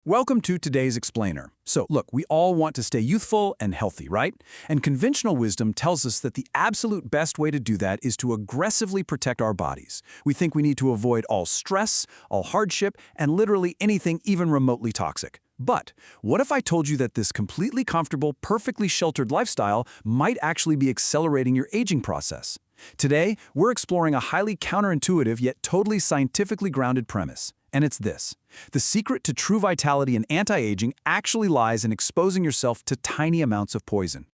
Welcome to today's explainer. So look, we all want to stay youthful and healthy, right? And conventional wisdom tells us that the absolute best way to do that is to aggressively protect our bodies. We think we need to avoid all stress, all hardship, and literally anything even remotely toxic. But what if I told you that this completely comfortable, perfectly sheltered lifestyle might actually be accelerating your aging process? Today, we're exploring a highly counterintuitive yet totally scientifically grounded premise. And it's this. The secret to true vitality and anti-aging actually lies in exposing yourself to tiny amounts of poison.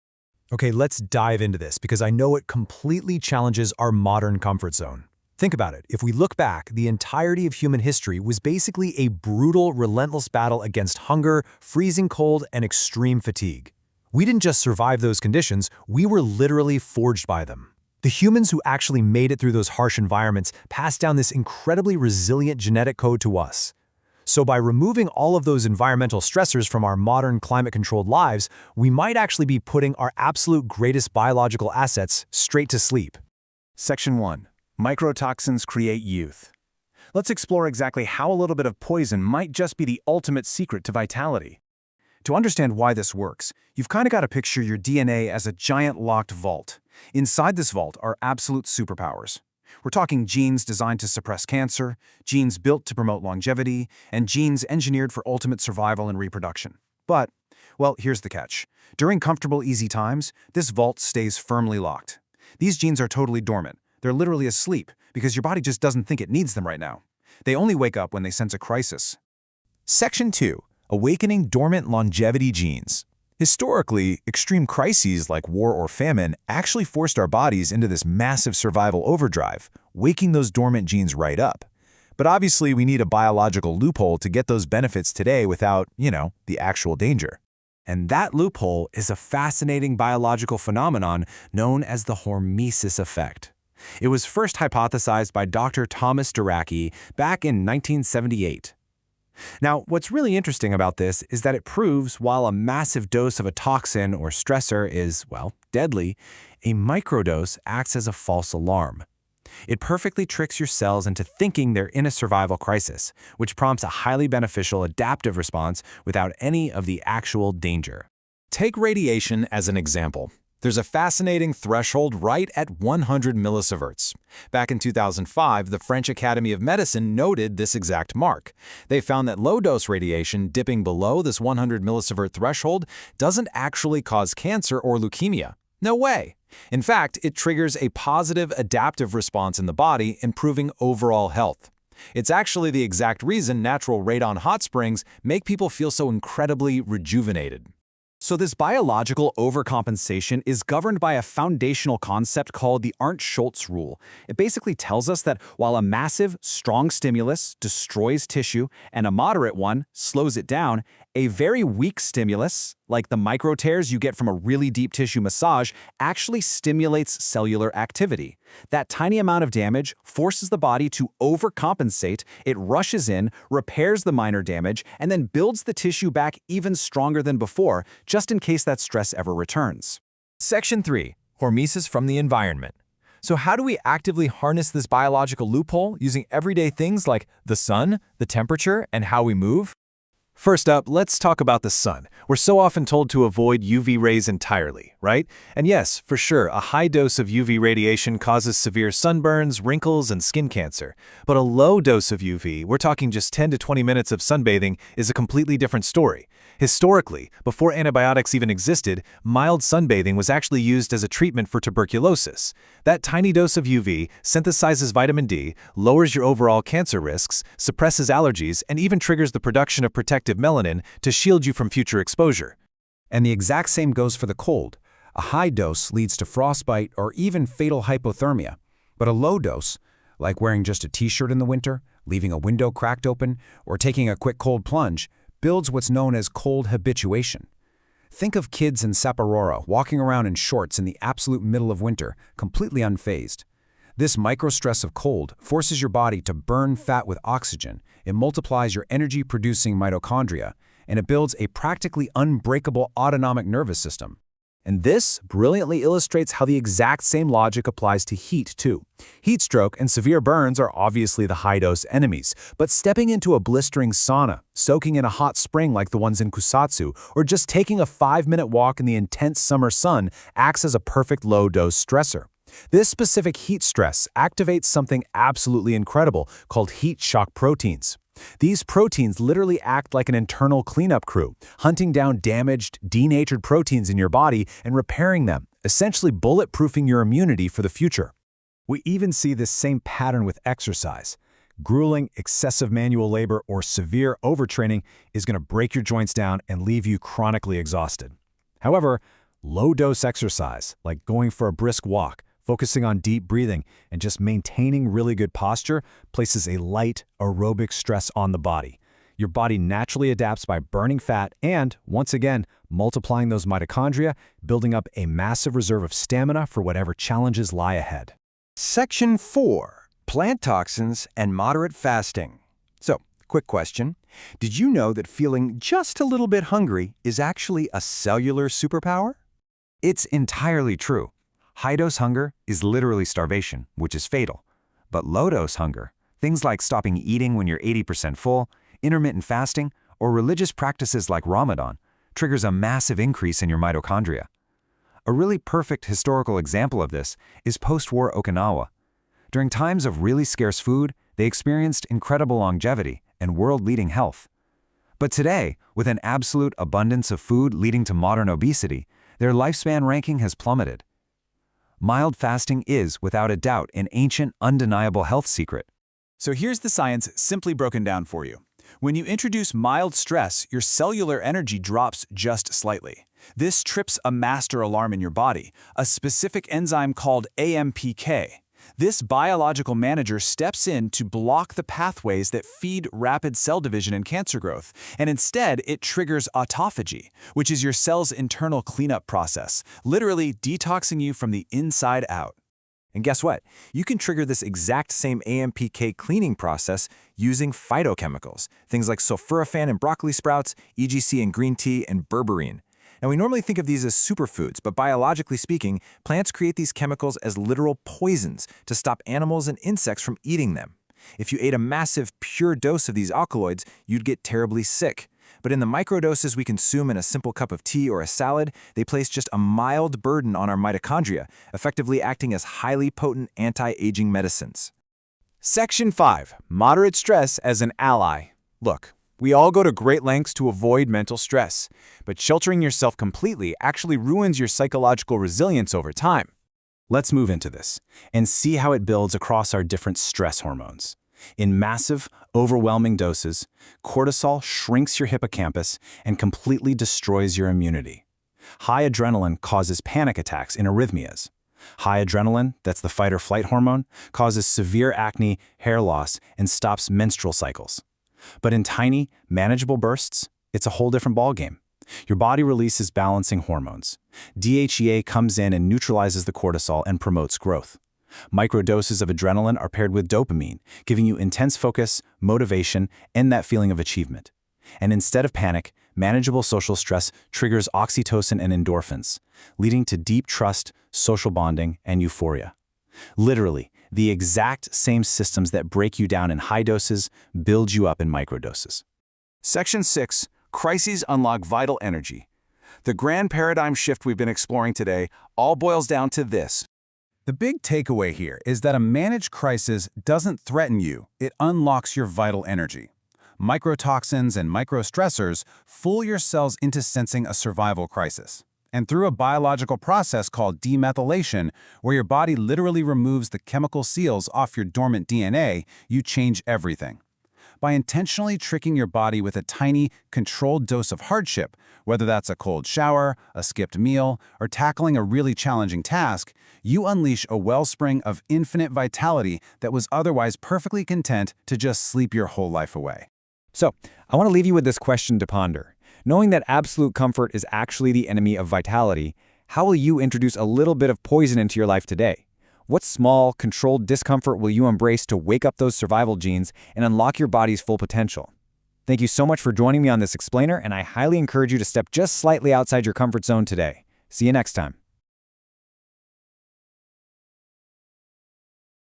Okay, let's dive into this because I know it completely challenges our modern comfort zone. Think about it. If we look back, the entirety of human history was basically a brutal, relentless battle against hunger, freezing cold, and extreme fatigue. We didn't just survive those conditions, we were literally forged by them. The humans who actually made it through those harsh environments passed down this incredibly resilient genetic code to us. So by removing all of those environmental stressors from our modern climate-controlled lives, we might actually be putting our absolute greatest biological assets straight to sleep. Section 1. Microtoxins create youth. Let's explore exactly how a little bit of poison might just be the ultimate secret to vitality. To understand why this works, you've kind of got to picture your DNA as a giant locked vault. Inside this vault are absolute superpowers. We're talking genes designed to suppress cancer, genes built to promote longevity, and genes engineered for ultimate survival and reproduction. But, well, here's the catch. During comfortable, easy times, this vault stays firmly locked. These genes are totally dormant. They're literally asleep because your body just doesn't think it needs them right now. They only wake up when they sense a crisis. Section 2. Awakening dormant longevity genes. Historically, extreme crises like war or famine actually forced our bodies into this massive survival overdrive, waking those dormant genes right up. But obviously, we need a biological loophole to get those benefits today without, the actual danger. And that loophole is a fascinating biological phenomenon known as the Hormesis effect. It was first hypothesized by Dr. Thomas Dirac back in 1978. Now, what's really interesting about this is that it proves while a massive dose of a toxin or stressor is, deadly, a microdose acts as a false alarm. It perfectly tricks your cells into thinking they're in a survival crisis, which prompts a highly beneficial adaptive response without any of the actual danger. Take radiation as an example. There's a fascinating threshold right at 100 millisieverts. Back in 2005, the French Academy of Medicine noted this exact mark. They found that low-dose radiation dipping below this 100 millisievert threshold doesn't actually cause cancer or leukemia. No way! In fact, it triggers a positive adaptive response in the body, improving overall health. It's actually the exact reason natural radon hot springs make people feel so incredibly rejuvenated. So this biological overcompensation is governed by a foundational concept called the Arndt-Schultz rule. It basically tells us that while a massive, strong stimulus destroys tissue and a moderate one slows it down, a very weak stimulus, like the micro tears you get from a really deep tissue massage, actually stimulates cellular activity. That tiny amount of damage forces the body to overcompensate, it rushes in, repairs the minor damage, and then builds the tissue back even stronger than before, just in case that stress ever returns. Section 3. Hormesis from the environment. So how do we actively harness this biological loophole using everyday things like the sun, the temperature, and how we move? First up, let's talk about the sun. We're so often told to avoid UV rays entirely, right? And yes, for sure, a high dose of UV radiation causes severe sunburns, wrinkles, and skin cancer. But a low dose of UV, we're talking just 10 to 20 minutes of sunbathing, is a completely different story. Historically, before antibiotics even existed, mild sunbathing was actually used as a treatment for tuberculosis. That tiny dose of UV synthesizes vitamin D, lowers your overall cancer risks, suppresses allergies, and even triggers the production of protective melanin to shield you from future exposure. And the exact same goes for the cold. A high dose leads to frostbite or even fatal hypothermia. But a low dose, like wearing just a t-shirt in the winter, leaving a window cracked open, or taking a quick cold plunge, builds what's known as cold habituation. Think of kids in Sapporo walking around in shorts in the absolute middle of winter, completely unfazed. This microstress of cold forces your body to burn fat with oxygen, it multiplies your energy-producing mitochondria, and it builds a practically unbreakable autonomic nervous system. And this brilliantly illustrates how the exact same logic applies to heat, too. Heat stroke and severe burns are obviously the high-dose enemies, but stepping into a blistering sauna, soaking in a hot spring like the ones in Kusatsu, or just taking a 5-minute walk in the intense summer sun acts as a perfect low-dose stressor. This specific heat stress activates something absolutely incredible called heat shock proteins. These proteins literally act like an internal cleanup crew, hunting down damaged, denatured proteins in your body and repairing them, essentially bulletproofing your immunity for the future. We even see this same pattern with exercise. Grueling, excessive manual labor or severe overtraining is going to break your joints down and leave you chronically exhausted. However, low-dose exercise, like going for a brisk walk, focusing on deep breathing, and just maintaining really good posture places a light, aerobic stress on the body. Your body naturally adapts by burning fat and, once again, multiplying those mitochondria, building up a massive reserve of stamina for whatever challenges lie ahead. Section 4. Plant toxins and moderate fasting. So, quick question. Did you know that feeling just a little bit hungry is actually a cellular superpower? It's entirely true. High-dose hunger is literally starvation, which is fatal. But low-dose hunger, things like stopping eating when you're 80% full, intermittent fasting, or religious practices like Ramadan, triggers a massive increase in your mitochondria. A really perfect historical example of this is post-war Okinawa. During times of really scarce food, they experienced incredible longevity and world-leading health. But today, with an absolute abundance of food leading to modern obesity, their lifespan ranking has plummeted. Mild fasting is, without a doubt, an ancient, undeniable health secret. So here's the science simply broken down for you. When you introduce mild stress, your cellular energy drops just slightly. This trips a master alarm in your body, a specific enzyme called AMPK. This biological manager steps in to block the pathways that feed rapid cell division and cancer growth, and instead it triggers autophagy, which is your cell's internal cleanup process, literally detoxing you from the inside out. And guess what? You can trigger this exact same AMPK cleaning process using phytochemicals, things like sulforaphane in broccoli sprouts, EGC in green tea, and berberine. Now, we normally think of these as superfoods, but biologically speaking, plants create these chemicals as literal poisons to stop animals and insects from eating them. If you ate a massive, pure dose of these alkaloids, you'd get terribly sick. But in the microdoses we consume in a simple cup of tea or a salad, they place just a mild burden on our mitochondria, effectively acting as highly potent anti-aging medicines. Section 5. Moderate stress as an ally. Look, we all go to great lengths to avoid mental stress, but sheltering yourself completely actually ruins your psychological resilience over time. Let's move into this and see how it builds across our different stress hormones. In massive, overwhelming doses, cortisol shrinks your hippocampus and completely destroys your immunity. High adrenaline causes panic attacks and arrhythmias. High adrenaline, that's the fight-or-flight hormone, causes severe acne, hair loss, and stops menstrual cycles. But in tiny, manageable bursts, it's a whole different ballgame. Your body releases balancing hormones. DHEA comes in and neutralizes the cortisol and promotes growth. Microdoses of adrenaline are paired with dopamine, giving you intense focus, motivation, and that feeling of achievement. And instead of panic, manageable social stress triggers oxytocin and endorphins, leading to deep trust, social bonding, and euphoria. Literally, the exact same systems that break you down in high doses build you up in microdoses. Section 6. Crises unlock vital energy. The grand paradigm shift we've been exploring today all boils down to this. The big takeaway here is that a managed crisis doesn't threaten you, it unlocks your vital energy. Microtoxins and microstressors fool your cells into sensing a survival crisis. And through a biological process called demethylation, where your body literally removes the chemical seals off your dormant DNA, you change everything. By intentionally tricking your body with a tiny, controlled dose of hardship, whether that's a cold shower, a skipped meal, or tackling a really challenging task, you unleash a wellspring of infinite vitality that was otherwise perfectly content to just sleep your whole life away. So, I want to leave you with this question to ponder. Knowing that absolute comfort is actually the enemy of vitality, how will you introduce a little bit of poison into your life today? What small, controlled discomfort will you embrace to wake up those survival genes and unlock your body's full potential? Thank you so much for joining me on this explainer, and I highly encourage you to step just slightly outside your comfort zone today. See you next time.